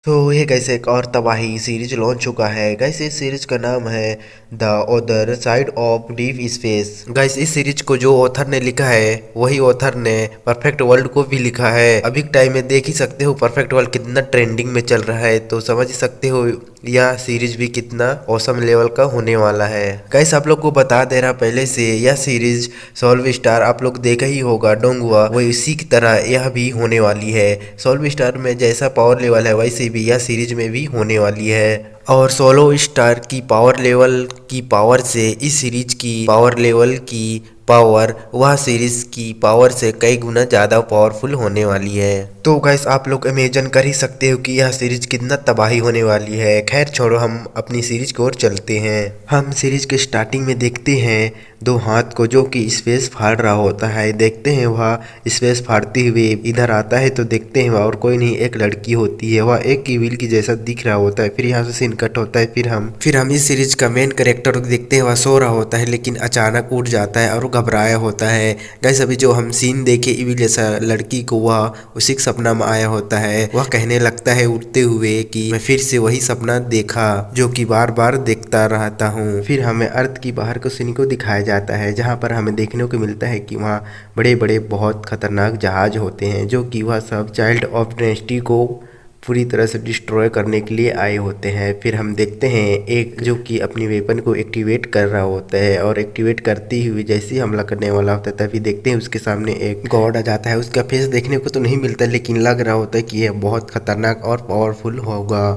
तो ये कैसे एक और तबाही सीरीज लॉन्च चुका है गाइस। इस सीरीज का नाम है the other side of deep space. Guys इस सीरीज को जो ऑथर ने लिखा है वही ऑथर ने परफेक्ट वर्ल्ड को भी लिखा है। अभी के टाइम में देख ही सकते हो परफेक्ट वर्ल्ड कितना ट्रेंडिंग में चल रहा है, तो समझ ही सकते हो यह सीरीज भी कितना औसम लेवल का होने वाला है। गाइस आप लोग को बता दे रहा पहले से, यह सीरीज सोल्व स्टार आप लोग देखा ही होगा डोंगुआ, वो इसी की तरह यह भी होने वाली है। सोल्व स्टार में जैसा पावर लेवल है वैसे भी यह सीरीज में भी होने वाली है। और सोलो स्टार की पावर लेवल की पावर से इस सीरीज की पावर लेवल की पावर वह सीरीज की पावर से कई गुना ज़्यादा पावरफुल होने वाली है। तो गाइस आप लोग इमेजिन कर ही सकते हो कि यह सीरीज कितना तबाही होने वाली है। खैर छोड़ो, हम अपनी सीरीज की ओर चलते हैं। हम सीरीज के स्टार्टिंग में देखते हैं दो हाथ को जो कि स्पेस फाड़ रहा होता है। देखते हैं वह स्पेस फाड़ते हुए इधर आता है तो देखते हैं वह और कोई नहीं एक लड़की होती है। वह एक की व्हील की जैसा दिख रहा होता है। फिर यहाँ से सीन कट होता है। फिर हम इस सीरीज का मेन कैरेक्टर देखते हैं, वह सो रहा होता है लेकिन अचानक उठ जाता है और घबराया होता है। गाइस अभी जो हम सीन देखे इवी जैसा लड़की को वह उसी के सपना में आया होता है। वह कहने लगता है उठते हुए कि मैं फिर से वही सपना देखा जो कि बार बार देखता रहता हूँ। फिर हमें अर्थ की बाहर को सीन को दिखाया जाता है जहाँ पर हमें देखने को मिलता है कि वहाँ बड़े बड़े बहुत खतरनाक जहाज होते हैं जो कि वह सब चाइल्ड ऑफ डेनेस्टी को पूरी तरह से डिस्ट्रॉय करने के लिए आए होते हैं। फिर हम देखते हैं एक जो कि अपनी वेपन को एक्टिवेट कर रहा होता है और एक्टिवेट करते हुए जैसे ही हमला करने वाला होता है तभी देखते हैं उसके सामने एक गॉड आ जाता है। उसका फेस देखने को तो नहीं मिलता लेकिन लग रहा होता है कि यह बहुत खतरनाक और पावरफुल होगा।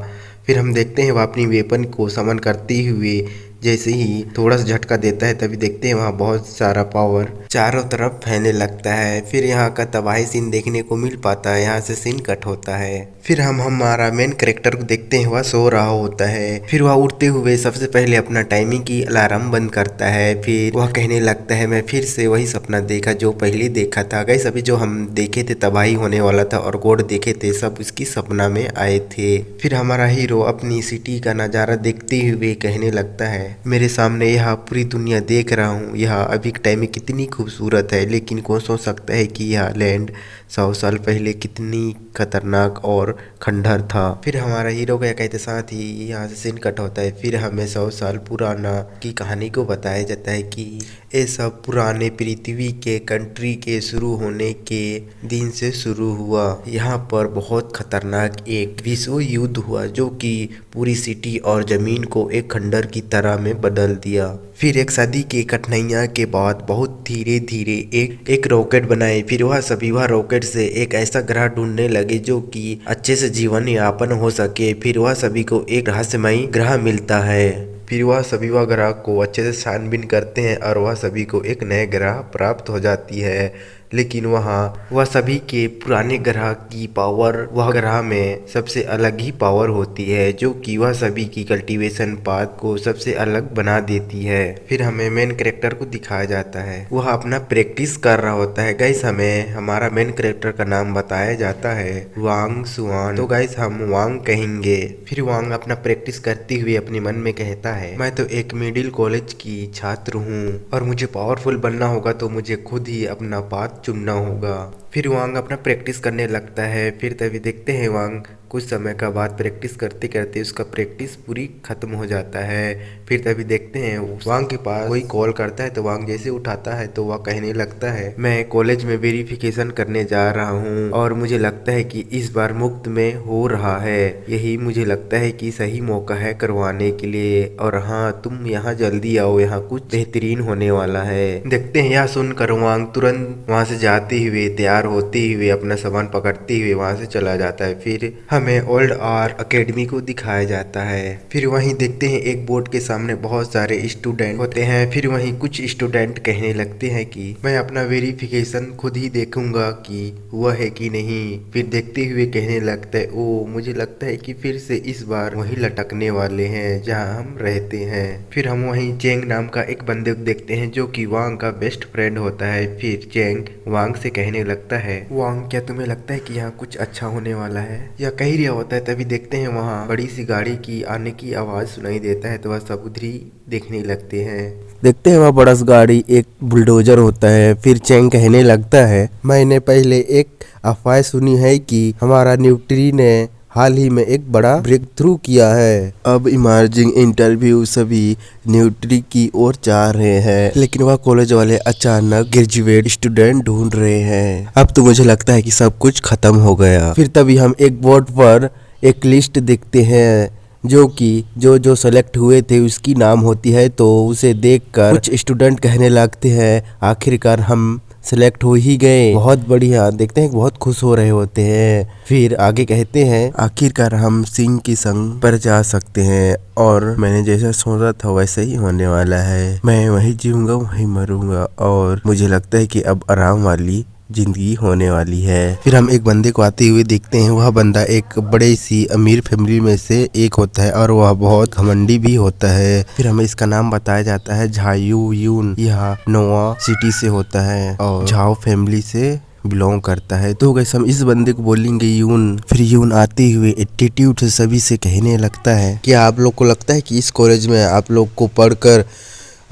फिर हम देखते हैं वह अपनी वेपन को समन करते हुए जैसे ही थोड़ा सा झटका देता है तभी देखते हैं वहाँ बहुत सारा पावर चारों तरफ फैलने लगता है। फिर यहाँ का तबाही सीन देखने को मिल पाता है। यहाँ से सीन कट होता है। फिर हम हमारा मेन कैरेक्टर को देखते हैं वह सो रहा होता है। फिर वह उठते हुए सबसे पहले अपना टाइमिंग की अलार्म बंद करता है। फिर वह कहने लगता है मैं फिर से वही सपना देखा जो पहले देखा था। गाइस अभी जो हम देखे थे तबाही होने वाला था और गॉड देखे थे सब उसकी सपना में आए थे। फिर हमारा हीरो अपनी सिटी का नज़ारा देखते हुए कहने लगता है मेरे सामने यह पूरी दुनिया देख रहा हूँ, यह अभी के टाइम में कितनी खूबसूरत है लेकिन कौन सोच सकता है कि यह लैंड 100 साल पहले कितनी खतरनाक और खंडहर था। फिर हमारा हीरो का कहते साथ ही यहाँ से सीन कट होता है। फिर हमें 100 साल पुराना की कहानी को बताया जाता है कि ये सब पुराने पृथ्वी के कंट्री के शुरू होने के दिन से शुरू हुआ। यहाँ पर बहुत खतरनाक एक विश्व युद्ध हुआ जो कि पूरी सिटी और जमीन को एक खंडर की तरह में बदल दिया। फिर एक सदी के कठिनाइयाँ के बाद बहुत धीरे धीरे एक रॉकेट बनाए। फिर वह रॉकेट से एक ऐसा ग्रह ढूंढने लगे जो कि अच्छे से जीवन यापन हो सके। फिर वह सभी को एक रहस्यमयी ग्रह मिलता है। फिर वह सभी वह ग्रह को अच्छे से छानबीन करते हैं और वह सभी को एक नए ग्रह प्राप्त हो जाती है। लेकिन वह सभी के पुराने ग्रह की पावर वह ग्रह में सबसे अलग ही पावर होती है जो कि वह सभी की कल्टीवेशन पाथ को सबसे अलग बना देती है। फिर हमें मेन कैरेक्टर को दिखाया जाता है वह अपना प्रैक्टिस कर रहा होता है। गाइस हमें हमारा मेन कैरेक्टर का नाम बताया जाता है वांग सुआन, तो गाइस हम वांग कहेंगे। फिर वांग अपना प्रैक्टिस करते हुए अपने मन में कहता है मैं तो एक मिडिल कॉलेज की छात्र हूँ और मुझे पावरफुल बनना होगा तो मुझे खुद ही अपना पाथ चुनना होगा। फिर वांग अपना प्रैक्टिस करने लगता है। फिर तभी देखते हैं वांग कुछ समय का बाद प्रैक्टिस करते करते उसका प्रैक्टिस पूरी खत्म हो जाता है। फिर तभी देखते हैं वांग के पास कोई कॉल करता है तो वांग जैसे उठाता है तो वह कहने लगता है मैं कॉलेज में वेरिफिकेशन करने जा रहा हूँ और मुझे लगता है कि इस बार मुफ्त में हो रहा है। यही मुझे लगता है कि सही मौका है करवाने के लिए और हाँ तुम यहाँ जल्दी आओ, यहाँ कुछ बेहतरीन होने वाला है। देखते हैं यह सुनकर वांग तुरंत वहाँ से जाते हुए तैयार होते हुए अपना सामान पकड़ते हुए वहाँ से चला जाता है। फिर हमें ओल्ड आर अकेडमी को दिखाया जाता है। फिर वहीं देखते हैं एक बोर्ड के सामने बहुत सारे स्टूडेंट होते हैं। फिर वहीं कुछ स्टूडेंट कहने लगते हैं कि मैं अपना वेरिफिकेशन खुद ही देखूंगा कि हुआ है कि नहीं। फिर देखते हुए कहने लगता है ओ मुझे लगता है कि फिर से इस बार वहीं लटकने वाले हैं जहाँ हम रहते हैं। फिर हम वहीं चेंग नाम का एक बंदे को देखते हैं जो कि वांग का बेस्ट फ्रेंड होता है। फिर चेंग वांग से कहने लगता है वांग क्या तुम्हें लगता है कि यहाँ कुछ अच्छा होने वाला है, या कह रहा होता है। तभी देखते हैं वहाँ बड़ी सी गाड़ी की आने की आवाज सुनाई देता है तो वह सब उधर ही देखने लगते हैं। देखते हैं वह बड़ा सा गाड़ी एक बुलडोजर होता है। फिर चेंग कहने लगता है मैंने पहले एक अफवाह सुनी है कि हमारा न्यूट्री ने हाल ही में एक बड़ा ब्रेक थ्रू किया है। अब इमर्जिंग इंटरव्यू सभी न्यूट्री की ओर जा रहे हैं, लेकिन वह कॉलेज वाले अचानक ग्रेजुएट स्टूडेंट ढूंढ रहे हैं। अब तो मुझे लगता है कि सब कुछ खत्म हो गया। फिर तभी हम एक बोर्ड पर एक लिस्ट देखते हैं जो कि जो सेलेक्ट हुए थे उसकी नाम होती है। तो उसे देखकर कुछ स्टूडेंट कहने लगते हैं आखिरकार हम सिलेक्ट हो ही गए, बहुत बढ़िया। देखते हैं बहुत खुश हो रहे होते हैं। फिर आगे कहते हैं आखिरकार हम सिंह की संग पर जा सकते हैं और मैंने जैसा सोचा था वैसा ही होने वाला है। मैं वहीं जीऊंगा वहीं मरूंगा और मुझे लगता है कि अब आराम वाली जिंदगी होने वाली है। फिर हम एक बंदे को आते हुए देखते हैं। वह बंदा एक बड़े सी अमीर फैमिली में से एक होता है और वह बहुत घमंडी भी होता है। फिर हमें इसका नाम बताया जाता है झायू यून। यह नोआ सिटी से होता है और झाओ फैमिली से बिलोंग करता है। तो गैस हम इस बंदे को बोलेंगे यून। फिर यून आते हुए एटीट्यूड से सभी से कहने लगता है क्या आप लोग को लगता है कि इस कॉलेज में आप लोग को पढ़कर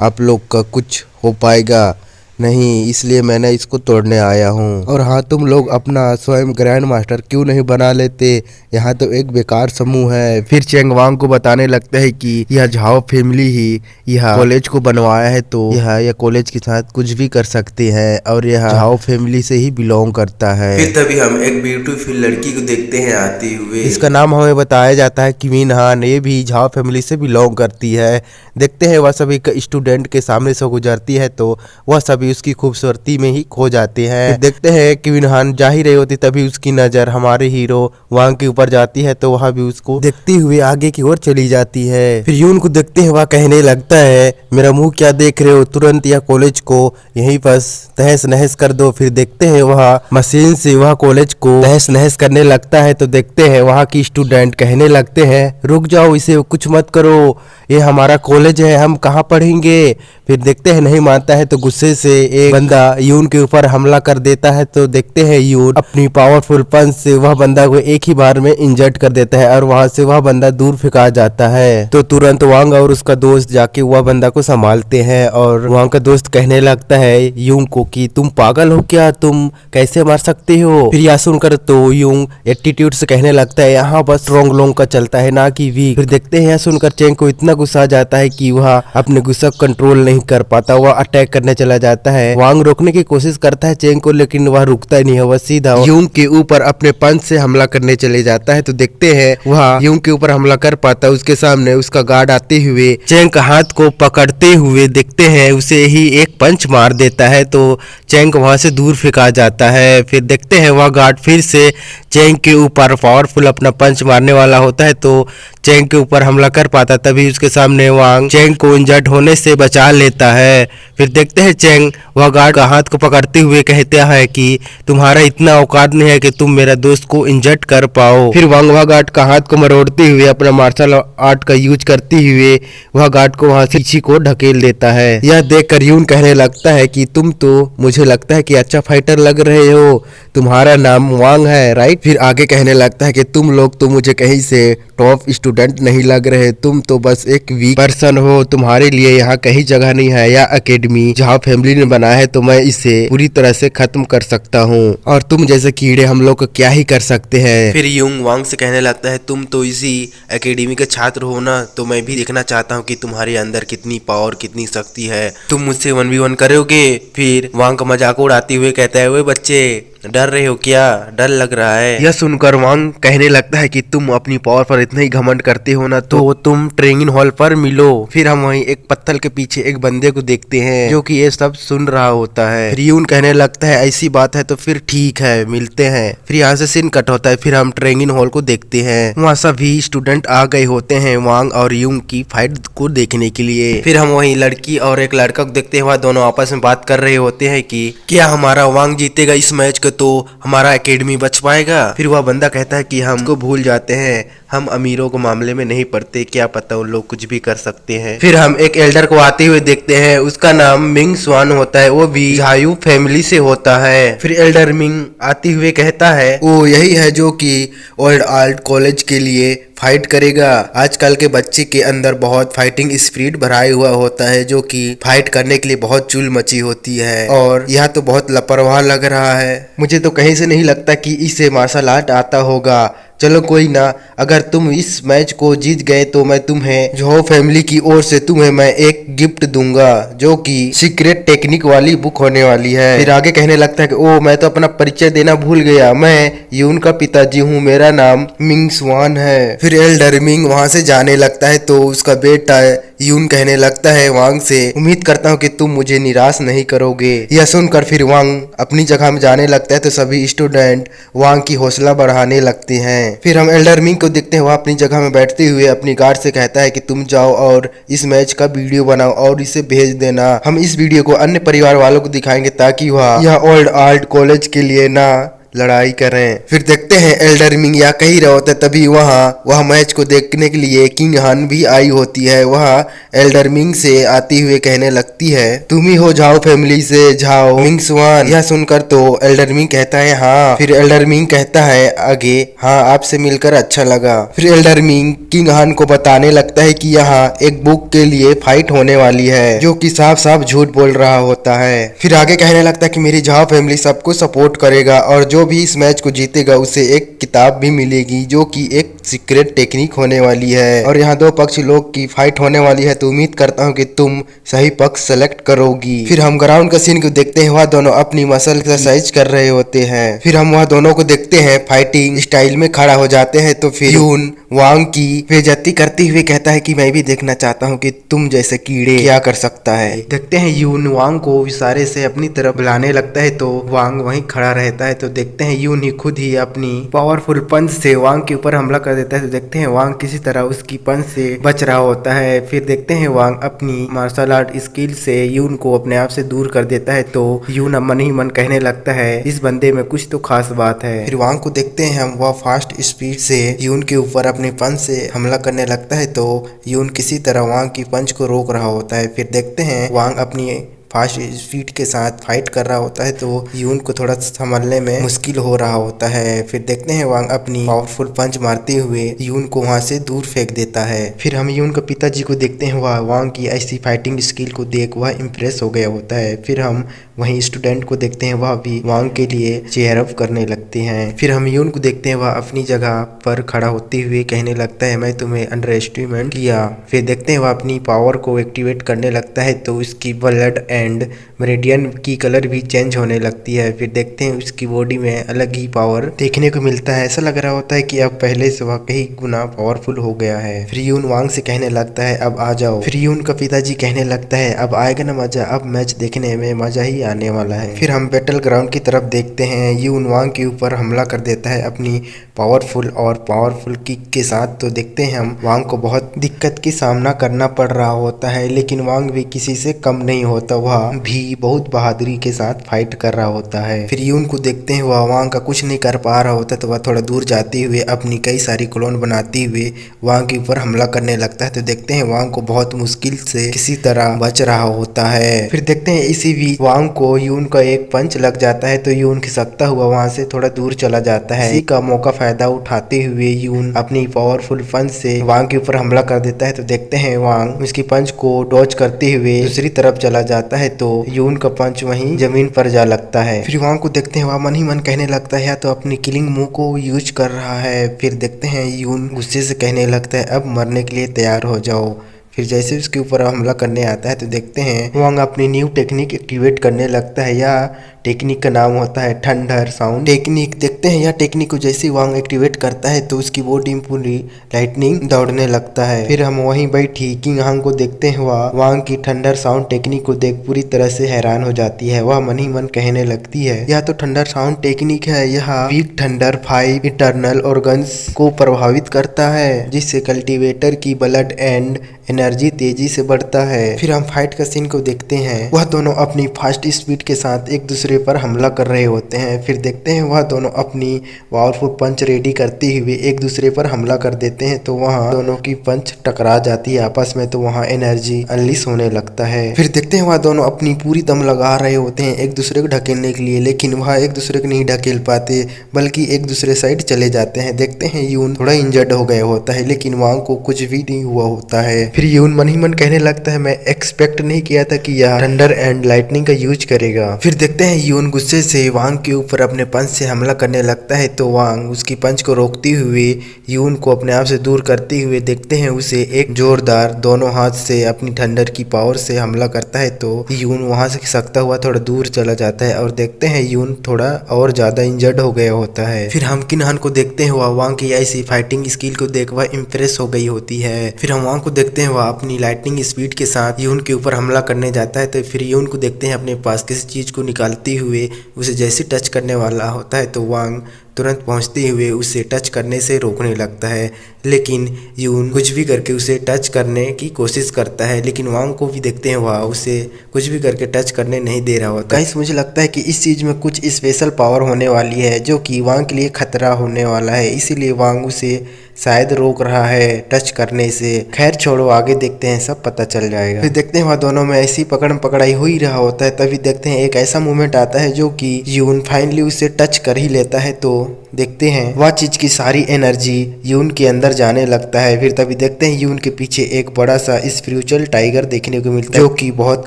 आप लोग का कुछ हो पाएगा? नहीं, इसलिए मैंने इसको तोड़ने आया हूँ। और हाँ, तुम लोग अपना स्वयं ग्रैंड मास्टर क्यों नहीं बना लेते? यहाँ तो एक बेकार समूह है। फिर चेंग वांग को बताने लगता है कि यह झाओ फैमिली ही यह कॉलेज को बनवाया है, तो यह कॉलेज के साथ कुछ भी कर सकते हैं और यह झाओ फैमिली से ही बिलोंग करता है। फिर तभी हम एक ब्यूटीफुल लड़की को देखते हैं आते हुए। इसका नाम हमें बताया जाता है किमिन हान। ये भी झाओ फैमिली से बिलोंग करती है। देखते हैं वह सभी स्टूडेंट के सामने से गुजरती है तो वह सभी उसकी खूबसूरती में ही खो जाते हैं। देखते हैं कि विनहान जा ही रही होती तभी उसकी नजर हमारे हीरो वांग के ऊपर जाती है तो वह भी उसको देखते हुए आगे की ओर चली जाती है। फिर यून को देखते हैं वह कहने लगता है मेरा मुंह क्या देख रहे हो, तुरंत यह कॉलेज को यहीं पर तहस नहस कर दो। फिर देखते हैं वह मशीन से वह कॉलेज को तहस नहस करने लगता है तो देखते हैं वहाँ की स्टूडेंट कहने लगते हैं रुक जाओ, इसे कुछ मत करो, ये हमारा कॉलेज है, हम कहाँ पढ़ेंगे। फिर देखते हैं नहीं मानता है तो गुस्से से एक बंदा यून के ऊपर हमला कर देता है तो देखते हैं यून अपनी पावरफुल पंच से वह बंदा को एक ही बार में इंजर्ड कर देता है और वहां से वह बंदा दूर फेंका जाता है। तो तुरंत वांग और उसका दोस्त जाके वह बंदा को संभालते हैं और वांग का दोस्त कहने लगता है यून को कि तुम पागल हो क्या, तुम कैसे मार सकते हो। फिर यह सुनकर तो यून एटीट्यूड से कहने लगता है यहाँ बस स्ट्रॉन्ग लोग का चलता है ना कि वीक। फिर देखते हैं यह सुनकर चेंग को इतना गुस्सा आ जाता है कि वह अपने गुस्सा कंट्रोल नहीं कर पाता, वह अटैक करने चला जाता है। वांग रोकने की कोशिश करता है चेंग को लेकिन वह रुकता ही नहीं है, वह सीधा यूंग के ऊपर अपने पंच से हमला करने चले जाता है। तो देखते हैं वह यूंग के ऊपर हमला कर पाता है, उसके सामने उसका गार्ड आते हुए चेंग का हाथ को पकड़ते हुए देखते हैं उसे ही एक पंच मार देता है तो चेंग वहां से दूर फेंका जाता है। फिर देखते हैं वह गार्ड फिर से चेंग के ऊपर पावरफुल अपना पंच मारने वाला होता है तो चेंग के ऊपर हमला कर पाता, तभी उसके सामने वांग चेंग को इंजर्ड होने से बचा लेता है। फिर देखते हैं चेंग वह गार्ड का हाथ को पकड़ते हुए कहता है कि तुम्हारा इतना औकात नहीं है कि तुम मेरा दोस्त को इंजर्ड कर पाओ। फिर वांग वह गार्ड का हाथ को मरोड़ते हुए अपना मार्शल आर्ट का यूज करते हुए वह गार्ड को वहां से पीछे को ढकेल देता है। यह देखकर यून कहने लगता है कि तुम तो मुझे लगता है कि अच्छा फाइटर लग रहे हो, तुम्हारा नाम वांग है राइट। फिर आगे कहने लगता है कि तुम लोग तो मुझे कहीं से टॉप स्टूडेंट नहीं लग रहे, तुम तो बस एक वीक पर्सन हो, तुम्हारे लिए यहाँ कहीं जगह नहीं है। यह एकेडमी जहाँ फैमिली ने बनाया है तो मैं इसे पूरी तरह से खत्म कर सकता हूँ और तुम जैसे कीड़े हम लोग क्या ही कर सकते हैं। फिर यूंग वांग से कहने लगता है तुम तो इसी एकेडमी के छात्र हो ना, तो मैं भी देखना चाहता हूँ कि तुम्हारे अंदर कितनी पावर कितनी शक्ति है, तुम मुझसे 1v1 करोगे। फिर वांग का मजाक उड़ाते हुए कहता है वे बच्चे डर रहे हो क्या, डर लग रहा है। यह सुनकर वांग कहने लगता है कि तुम अपनी पावर पर इतना ही घमंड करते हो ना तो तुम ट्रेनिंग हॉल पर मिलो। फिर हम वहीं एक पत्थर के पीछे एक बंदे को देखते हैं जो कि ये सब सुन रहा होता है। फिर यून कहने लगता है ऐसी बात है तो फिर ठीक है मिलते हैं। फिर यहाँ से सीन कट होता है। फिर हम ट्रेनिंग हॉल को देखते हैं, वहाँ सभी स्टूडेंट आ गए होते हैं वांग और यून की फाइट को देखने के लिए। फिर हम वहीं लड़की और एक लड़का को देखते हैं, वह दोनों आपस में बात कर रहे होते हैं कि क्या हमारा वांग जीतेगा इस मैच तो हमारा एकेडमी बच पाएगा। फिर वह बंदा कहता है कि हम उसको भूल जाते हैं, हम अमीरों को मामले में नहीं पड़ते, क्या पता उन लोग कुछ भी कर सकते हैं। फिर हम एक एल्डर को आते हुए देखते हैं, उसका नाम मिंग स्वान होता है, वो भी झायू फैमिली से होता है। फिर एल्डर मिंग आते हुए कहता है वो यही है जो कि ओल्ड आर्ट कॉलेज के लिए फाइट करेगा। आजकल के बच्चे के अंदर बहुत फाइटिंग स्पिरिट भराया हुआ होता है जो कि फाइट करने के लिए बहुत चुल मची होती है और यह तो बहुत लापरवाह लग रहा है। मुझे तो कहीं से नहीं लगता कि इसे मार्शल आर्ट आता होगा। चलो कोई ना, अगर तुम इस मैच को जीत गए तो मैं तुम्हें जो फैमिली की ओर से तुम्हें मैं एक गिफ्ट दूंगा जो कि सीक्रेट टेक्निक वाली बुक होने वाली है। फिर आगे कहने लगता है कि ओ मैं तो अपना परिचय देना भूल गया, मैं यून का पिताजी हूँ, मेरा नाम मिंग स्वान है। फिर एल्डर मिंग वहां से जाने लगता है तो उसका बेटा यून कहने लगता है वांग से, उम्मीद करता हूँ कि तुम मुझे निराश नहीं करोगे। यह सुनकर फिर वांग अपनी जगह में जाने लगता है तो सभी स्टूडेंट वांग की हौसला बढ़ाने लगते हैं। फिर हम एल्डर मिंग को देखते हैं, वह अपनी जगह में बैठते हुए अपनी गार्ड से कहता है कि तुम जाओ और इस मैच का वीडियो बनाओ और इसे भेज देना। हम इस वीडियो को अन्य परिवार वालों को दिखाएंगे ताकि वह यह ओल्ड आर्ट कॉलेज के लिए ना लड़ाई करें। फिर देखते हैं एल्डर मिंग या कहीं रहा होता है, तभी वह मैच को देखने के लिए किंग हान भी आई होती है। वह एल्डर मिंग से आती हुए कहने लगती है, तुम ही हो जाओ फैमिली से जाओ मिंग स्वान। यह सुनकर तो एल्डर मिंग कहता है हाँ। फिर एल्डर मिंग कहता है आगे, हाँ आपसे मिलकर अच्छा लगा। फिर एल्डर मिंग किंग हान को बताने लगता है कि यहाँ एक बुक के लिए फाइट होने वाली है, जो कि साफ साफ झूठ बोल रहा होता है। फिर आगे कहने लगता है कि मेरी झाओ फैमिली सबको सपोर्ट करेगा और जो भी इस मैच को जीतेगा उसे एक किताब भी मिलेगी जो कि एक सीक्रेट टेक्निक होने वाली है। और यहाँ दो पक्ष लोग की फाइट होने वाली है, तो उम्मीद करता हूँ कि तुम सही पक्ष सेलेक्ट करोगी। फिर हम ग्राउंड का सीन को देखते हैं, वह दोनों अपनी मसल एक्सरसाइज कर रहे होते हैं। फिर हम वह दोनों को देखते हैं फाइटिंग स्टाइल में खड़ा हो जाते हैं, तो फिर यून वांग की बेइज्जती करते हुए कहता है कि मैं भी देखना चाहता हूँ कि तुम जैसे कीड़े क्या कर सकता है। देखते हैं यून वांग को इशारे से अपनी तरफ बुलाने लगता है तो वांग वहीं खड़ा रहता है। तो देखते हैं यून ही खुद ही अपनी पावरफुल पंच से वांग के ऊपर हमला कर देता है। तो देखते हैं वांग किसी तरह उसकी पंच से बच रहा होता है। फिर देखते हैं वांग अपनी मार्शल आर्ट स्किल से यून को अपने आप से दूर कर देता है। तो यून मन ही मन कहने लगता है इस बंदे में कुछ तो खास बात है। फिर वांग को देखते हैं हम, वह फास्ट स्पीड से यून के ऊपर अपने पंच से हमला करने लगता है तो यून किसी तरह वांग की पंच को रोक रहा होता है। फिर देखते हैं वांग अपनी फास्ट स्पीड के साथ फाइट कर रहा होता है तो यून को थोड़ा संभलने में मुश्किल हो रहा होता है। फिर देखते हैं वांग अपनी पावरफुल पंच मारते हुए यून को वहां से दूर फेंक देता है। फिर हम यून के पिताजी को देखते हैं, वह वांग की ऐसी फाइटिंग स्किल को देख वह इम्प्रेस हो गया होता है। फिर हम वहीं स्टूडेंट को देखते हैं, वह भी वांग के लिए चेयर अप करने लगते हैं। फिर हम यून को देखते हैं, वह अपनी जगह पर खड़ा होते हुए कहने लगता है मैं तुम्हें अंडर एस्टिमेट किया। फिर देखते हैं वह अपनी पावर को एक्टिवेट करने लगता है तो उसकी ब्लड एंड मेरिडियन की कलर भी चेंज होने लगती है। फिर देखते हैं उसकी बॉडी में अलग ही पावर देखने को मिलता है, ऐसा लग रहा होता है कि अब पहले से वह कई गुना पावरफुल हो गया है। फिर यून वांग से कहने लगता है अब आ जाओ। फिर यून का पिताजी कहने लगता है अब आएगा ना मजा, अब मैच देखने में मजा ही आने वाला है। फिर हम बैटल ग्राउंड की तरफ देखते हैं, यून वांग के ऊपर हमला कर देता है अपनी पावरफुल किक के साथ। तो देखते हैं हम वांग को बहुत दिक्कत की सामना करना पड़ रहा होता है, लेकिन वांग भी किसी से कम नहीं होता, वह भी बहुत बहादुरी के साथ फाइट कर रहा होता है। फिर यून को देखते हैं, वह वांग का कुछ नहीं कर पा रहा होता तो वह थोड़ा दूर जाते हुए अपनी कई सारी क्लोन बनाते हुए वांग के ऊपर हमला करने लगता है। तो देखते हैं वांग को बहुत मुश्किल से किसी तरह बच रहा होता है। फिर देखते हैं इसी बीच वांग को यून का एक पंच लग जाता है तो यून खिसकता हुआ वहां से थोड़ा दूर चला जाता है। इसी का मौका फायदा उठाते हुए यून अपनी पावरफुल पंच से वांग के ऊपर हमला कर देता है। तो देखते हैं वांग उसकी पंच को डॉज करते हुए दूसरी तरफ चला जाता है तो यून का पंच वहीं जमीन पर जा लगता है। फिर वांग को देखते हैं, वह मन ही मन कहने लगता है या तो अपनी किलिंग मूव को यूज कर रहा है। फिर देखते हैं यून गुस्से से कहने लगता है अब मरने के लिए तैयार हो जाओ। फिर जैसे उसके ऊपर हमला करने आता है तो देखते हैं वांग अपनी न्यू टेक्निक एक्टिवेट करने लगता है। यह टेक्निक का नाम होता है थंडर साउंड टेक्निक। देखते हैं यह टेक्निक को जैसे वांग एक्टिवेट करता है तो उसकी बॉडी में पूरी लाइटनिंग दौड़ने लगता है। फिर हम वहीं बैठी किंग हांग को देखते हैं, वह वांग की थंडर साउंड टेक्निक को देख पूरी तरह से हैरान हो जाती है। वह मन ही मन कहने लगती है यह तो थंडर साउंड टेक्निक है, यह वीक थंडर 5 इंटरनल ऑर्गन्स को प्रभावित करता है जिससे कल्टीवेटर की ब्लड एंड एनर्जी तेजी से बढ़ता है। फिर हम फाइट का सीन को देखते हैं, वह दोनों अपनी फास्ट स्पीड के साथ एक दूसरे पर हमला कर रहे होते हैं। फिर देखते हैं वह दोनों अपनी पावरफुल पंच रेडी करते हुए एक दूसरे पर हमला कर देते हैं तो वहाँ दोनों की पंच टकरा जाती है आपस में, तो वहाँ एनर्जी अनलिश होने लगता है। फिर देखते हैं वह दोनों अपनी पूरी दम लगा रहे होते हैं एक दूसरे को ढकेलने के लिए, लेकिन वह एक दूसरे को नहीं ढकेल पाते बल्कि एक दूसरे साइड चले जाते हैं। देखते हैं यून थोड़ा इंजर्ड हो गया होता है लेकिन वांग को कुछ भी नहीं हुआ होता है। फिर यून मन ही मन कहने लगता है मैं एक्सपेक्ट नहीं किया था कि यह थंडर एंड लाइटनिंग का यूज करेगा। फिर देखते हैं हैं यून गुस्से से वांग के ऊपर अपने पंच से हमला करने लगता है तो वांग उसकी पंच को रोकते हुए यून को अपने आप से दूर करते हुए देखते हैं उसे एक जोरदार दोनों हाथ से अपनी थंडर की पावर से हमला करता है तो यून वहां से खिसकता हुआ थोड़ा दूर चला जाता है और देखते हैं यून थोड़ा और ज्यादा इंजर्ड हो गया होता है। फिर हम किन्हान को देखते हैं वह वांग की ऐसी फाइटिंग स्किल को देख वह इम्प्रेस हो गई होती है। फिर हम वांग को देखते हैं वह अपनी लाइटनिंग स्पीड के साथ यून के ऊपर हमला करने जाता है तो फिर यून को देखते हैं अपने पास किसी चीज को निकालते हुए उसे जैसे टच करने वाला होता है तो वांग तुरंत पहुंचते हुए उसे टच करने से रोकने लगता है, लेकिन यून कुछ भी करके उसे टच करने की कोशिश करता है लेकिन वांग को भी देखते हैं वह उसे कुछ भी करके टच करने नहीं दे रहा होता। गाइस मुझे लगता है कि इस चीज में कुछ स्पेशल पावर होने वाली है जो कि वांग के लिए खतरा होने वाला है, इसीलिए वांग उसे शायद रोक रहा है टच करने से। खैर छोड़ो, आगे देखते हैं, सब पता चल जाएगा। फिर देखते हैं वह दोनों में ऐसी पकड़म पकड़ाई हो ही रहा होता है, तभी देखते हैं एक ऐसा मोमेंट आता है जो कि यून फाइनली उसे टच कर ही लेता है तो देखते हैं वह चीज की सारी एनर्जी यून के अंदर जाने लगता है। फिर तभी देखते हैं यून के पीछे एक बड़ा सा स्पिरिचुअल टाइगर देखने को मिलता है जो कि बहुत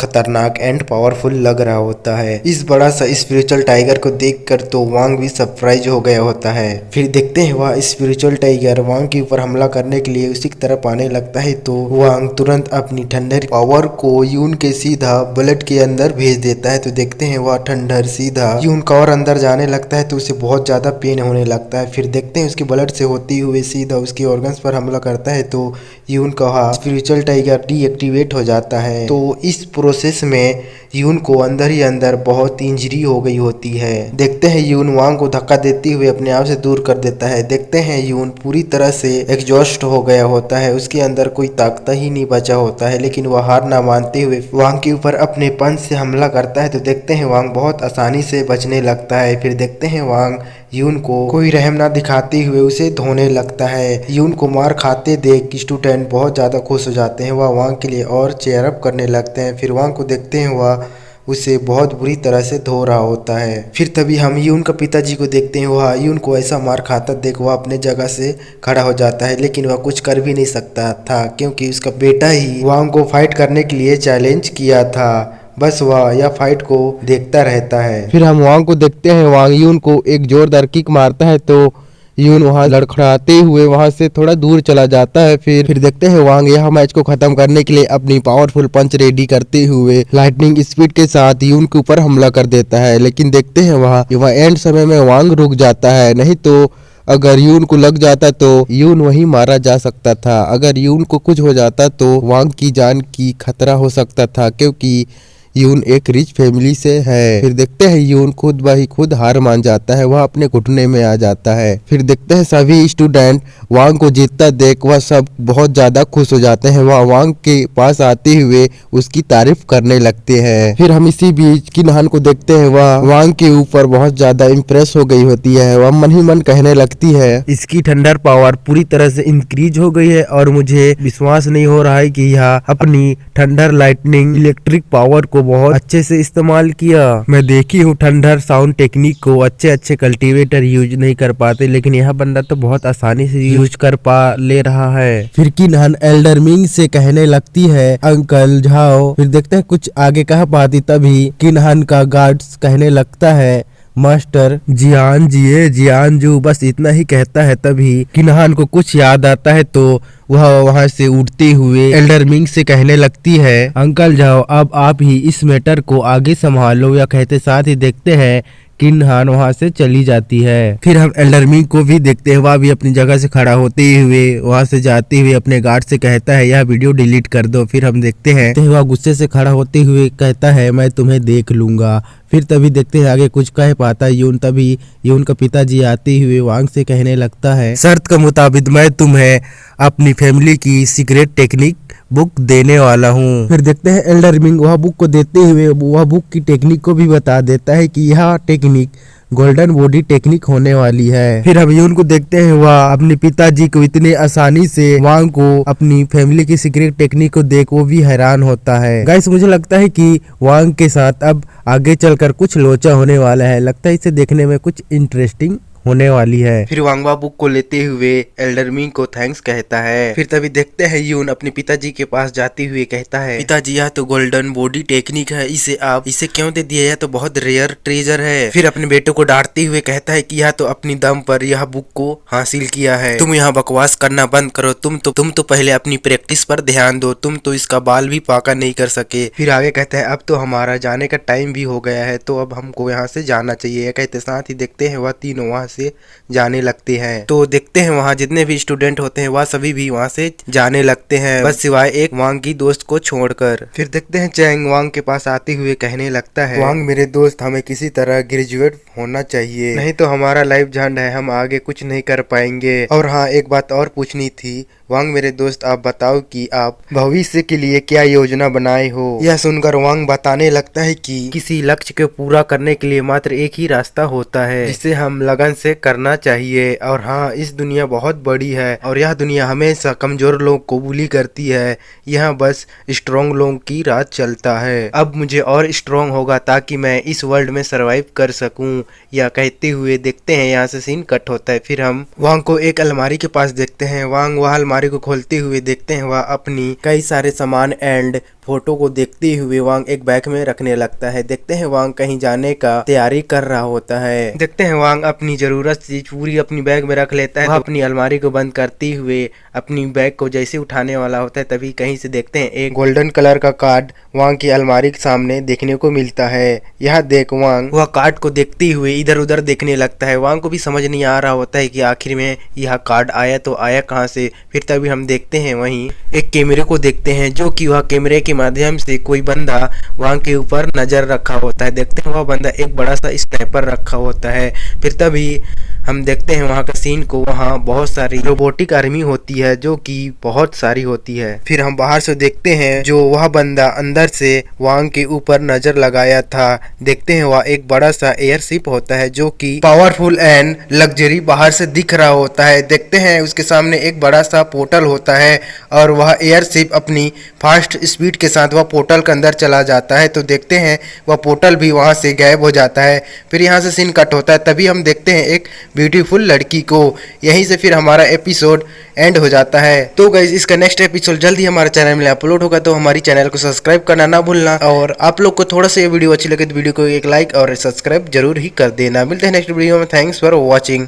खतरनाक एंड पावरफुल लग रहा होता है। इस बड़ा सा स्पिरिचुअल टाइगर को देखकर तो वांग भी सरप्राइज हो गया होता है। फिर देखते हैं वह स्पिरिचुअल टाइगर वांग के ऊपर हमला करने के लिए उसी की तरफ आने लगता है तो वांग तुरंत अपनी ठंडर पावर को यून के सीधा बुलेट के अंदर भेज देता है तो देखते हैं वह ठंडर सीधा यून का और अंदर जाने लगता है तो उसे बहुत ज्यादा पेन होने लगता है। फिर देखते हैं उसकी ब्लड से होती हुए सीधा उसके ऑर्गन्स पर हमला करता है तो यून का स्पिरिचुअल टाइगर डीएक्टिवेट हो जाता है। तो इस प्रोसेस में यून को अंदर ही अंदर बहुत इंजरी हो गई होती है। देखते हैं यून वांग को धक्का देते हुए अपने आप से दूर कर देता है। देखते हैं यून पूरी तरह से एग्जॉस्ट हो गया होता है, उसके अंदर कोई ताकत ही नहीं बचा होता है, लेकिन वह हार ना मानते हुए वांग के ऊपर अपने पंच से हमला करता है तो देखते हैं वांग बहुत आसानी से बचने लगता है। फिर देखते हैं वांग यून को कोई रहम ना दिखाते हुए उसे धोने लगता है। यून को मार खाते देख स्टूडेंट बहुत ज्यादा खुश हो जाते हैं, वह वांग के लिए और चेयर अप करने लगते हैं। फिर वांग को देखते हैं वह उसे बहुत बुरी तरह से धो रहा होता है। फिर तभी हम यून का पिताजी को देखते हैं, वह यून को ऐसा मार खाता देख वह अपने जगह से खड़ा हो जाता है, लेकिन वह कुछ कर भी नहीं सकता था क्योंकि उसका बेटा ही वांग को फाइट करने के लिए चैलेंज किया था। बस वह यह फाइट को देखता रहता है। फिर हम वांग को देखते हैं, वांग यून को एक जोरदार किक मारता है तो यून वहां लड़खड़ाते हुए वहां से थोड़ा दूर चला जाता है। फिर देखते हैं वांग यह मैच को खत्म करने के लिए अपनी पावरफुल पंच रेडी करते हुए लाइटनिंग स्पीड के साथ यून के ऊपर हमला कर देता है, लेकिन देखते हैं वह एंड समय में वांग रुक जाता है, नहीं तो अगर यून को लग जाता तो यून वहीं मारा जा सकता था। अगर यून को कुछ हो जाता तो वांग की जान की खतरा हो सकता था क्योंकि यून एक रिच फैमिली से है। फिर देखते हैं यून खुद ब खुद हार मान जाता है, वह अपने घुटने में आ जाता है। फिर देखते हैं सभी स्टूडेंट वांग को जीतता देख वह सब बहुत ज्यादा खुश हो जाते हैं, वह वांग के पास आते हुए उसकी तारीफ करने लगते हैं। फिर हम इसी बीच किन्हान को देखते हैं, वह वांग के ऊपर बहुत ज्यादा इम्प्रेस हो गई होती है, वह मन ही मन कहने लगती है इसकी थंडर पावर पूरी तरह से इंक्रीज हो गई है और मुझे विश्वास नहीं हो रहा है कि यह अपनी थंडर लाइटनिंग इलेक्ट्रिक पावर को बहुत अच्छे से इस्तेमाल किया। मैं देखी हूँ थंडर साउंड टेक्निक को अच्छे कल्टीवेटर यूज नहीं कर पाते, लेकिन यह बंदा तो बहुत आसानी से यूज कर पा ले रहा है। फिर किन्हान एल्डरमिंग से कहने लगती है अंकल जाओ। फिर देखते हैं कुछ आगे कह पाती तभी किन्हान का गार्ड्स कहने लगता है मास्टर जियान जिए जियान जू, बस इतना ही कहता है। तभी किन्हान को कुछ याद आता है तो वह वहां से उठते हुए एल्डरमिंग से कहने लगती है अंकल जाओ अब आप ही इस मैटर को आगे संभालो, या कहते साथ ही देखते हैं किन्हान वहां से चली जाती है। फिर हम एल्डरमिंग को भी देखते हैं, वह भी अपनी जगह से खड़ा होते हुए वहां से जाते हुए अपने गार्ड से कहता है यह वीडियो डिलीट कर दो। फिर हम देखते हैं तो वह गुस्से से खड़ा होते हुए कहता है मैं तुम्हें देख लूंगा। फिर तभी देखते हैं आगे कुछ कह पाता है यून, तभी यून का पिताजी आते हुए वांग से कहने लगता है शर्त के मुताबिक मैं तुम्हें अपनी फैमिली की सीक्रेट टेक्निक बुक देने वाला हूँ। फिर देखते हैं एल्डरमिंग वह बुक को देते हुए वह बुक की टेक्निक को भी बता देता है कि यह टेक्निक गोल्डन बॉडी टेक्निक होने वाली है। फिर हम यून को देखते हैं वह अपने पिताजी को इतने आसानी से वांग को अपनी फैमिली की सीक्रेट टेक्निक को देख वो भी हैरान होता है। गाइस मुझे लगता है कि वांग के साथ अब आगे चलकर कुछ लोचा होने वाला है, लगता है इसे देखने में कुछ इंटरेस्टिंग होने वाली है। फिर वांगवा बुक को लेते हुए एल्डर मिंग को थैंक्स कहता है। फिर तभी देखते हैं यून अपने पिताजी के पास जाते हुए कहता है, पिताजी यह तो गोल्डन बॉडी टेक्निक है, इसे क्यों दे दिया, यह तो बहुत रेयर ट्रेजर है। फिर अपने बेटे को डांटते हुए कहता है कि यह तो अपनी दम पर यह बुक को हासिल किया है, तुम यहाँ बकवास करना बंद करो, तुम तो पहले अपनी प्रैक्टिस पर ध्यान दो, तुम तो इसका बाल भी पाका नहीं कर सके। फिर आगे कहते हैं अब तो हमारा जाने का टाइम भी हो गया है, तो अब हमको यहाँ से जाना चाहिए। कहते साथ ही देखते हैं वह तीनों वहाँ से जाने लगते हैं। तो देखते हैं वहाँ जितने भी स्टूडेंट होते हैं वह सभी भी वहाँ से जाने लगते हैं, बस सिवाय एक वांग की दोस्त को छोड़कर। फिर देखते हैं चैंग वांग के पास आते हुए कहने लगता है, वांग मेरे दोस्त, हमें किसी तरह ग्रेजुएट होना चाहिए, नहीं तो हमारा लाइफ झंड है, हम आगे कुछ नहीं कर पाएंगे। और हाँ, एक बात और पूछनी थी, वांग मेरे दोस्त आप बताओ कि आप भविष्य के लिए क्या योजना बनाए हो। यह सुनकर वांग बताने लगता है कि किसी लक्ष्य को पूरा करने के लिए मात्र एक ही रास्ता होता है, जिसे हम लगन से करना चाहिए। और हाँ, इस दुनिया बहुत बड़ी है और यह दुनिया हमेशा कमजोर लोगों को बुली करती है, यहाँ बस स्ट्रॉन्ग लोगों की राज चलता है। अब मुझे और स्ट्रॉन्ग होगा ताकि मैं इस वर्ल्ड में सरवाइव कर सकूं। यह कहते हुए देखते हैं यहाँ से सीन कट होता है। फिर हम वांग को एक अलमारी के पास देखते हैं। वांग वह अलमारी को खोलते हुए देखते हैं वह अपनी कई सारे सामान एंड फोटो को देखते हुए वांग एक बैग में रखने लगता है। देखते हैं वांग कहीं जाने का तैयारी कर रहा होता है। देखते हैं वांग अपनी जरूरत चीज पूरी अपनी बैग में रख लेता है। वह अपनी अलमारी को बंद करते हुए अपनी बैग को जैसे उठाने वाला होता है, तभी कहीं से देखते हैं एक गोल्डन कलर का कार्ड वांग की अलमारी के सामने देखने को मिलता है। यह देख वांग वह कार्ड को देखते हुए इधर उधर देखने लगता है। वांग को भी समझ नहीं आ रहा होता है कि आखिर में यह कार्ड आया तो आया कहाँ से। फिर तभी हम देखते हैं वहीं एक कैमरे को देखते हैं, जो कि वह कैमरे के माध्यम से कोई बंदा वांग के ऊपर नजर रखा होता है। देखते हैं वह बंदा एक बड़ा सा स्नाइपर रखा होता है। फिर तभी हम देखते हैं वहाँ का सीन को, वहाँ बहुत सारी रोबोटिक आर्मी होती है जो कि बहुत सारी होती है। फिर हम बाहर से देखते हैं जो वह बंदा अंदर से वांग के ऊपर नजर लगाया था। देखते हैं वह एक बड़ा सा एयरशिप होता है जो कि पावरफुल एंड लग्जरी बाहर से दिख रहा होता है। देखते हैं उसके सामने एक बड़ा सा पोर्टल होता है और वह एयरशिप अपनी फास्ट स्पीड के साथ वह पोर्टल के अंदर चला जाता है। तो देखते हैं वह पोर्टल भी वहां से गायब हो जाता है। फिर यहाँ से सीन कट होता है। तभी हम देखते हैं एक ब्यूटीफुल लड़की को। यहीं से फिर हमारा एपिसोड एंड हो जाता है। तो गाइस इसका नेक्स्ट एपिसोड जल्दी हमारे चैनल में अपलोड होगा, तो हमारी चैनल को सब्सक्राइब करना ना भूलना। और आप लोग को थोड़ा सा ये वीडियो अच्छी लगे तो वीडियो को एक लाइक और सब्सक्राइब जरूर ही कर देना। मिलते हैं नेक्स्ट वीडियो में। Thanks for watching.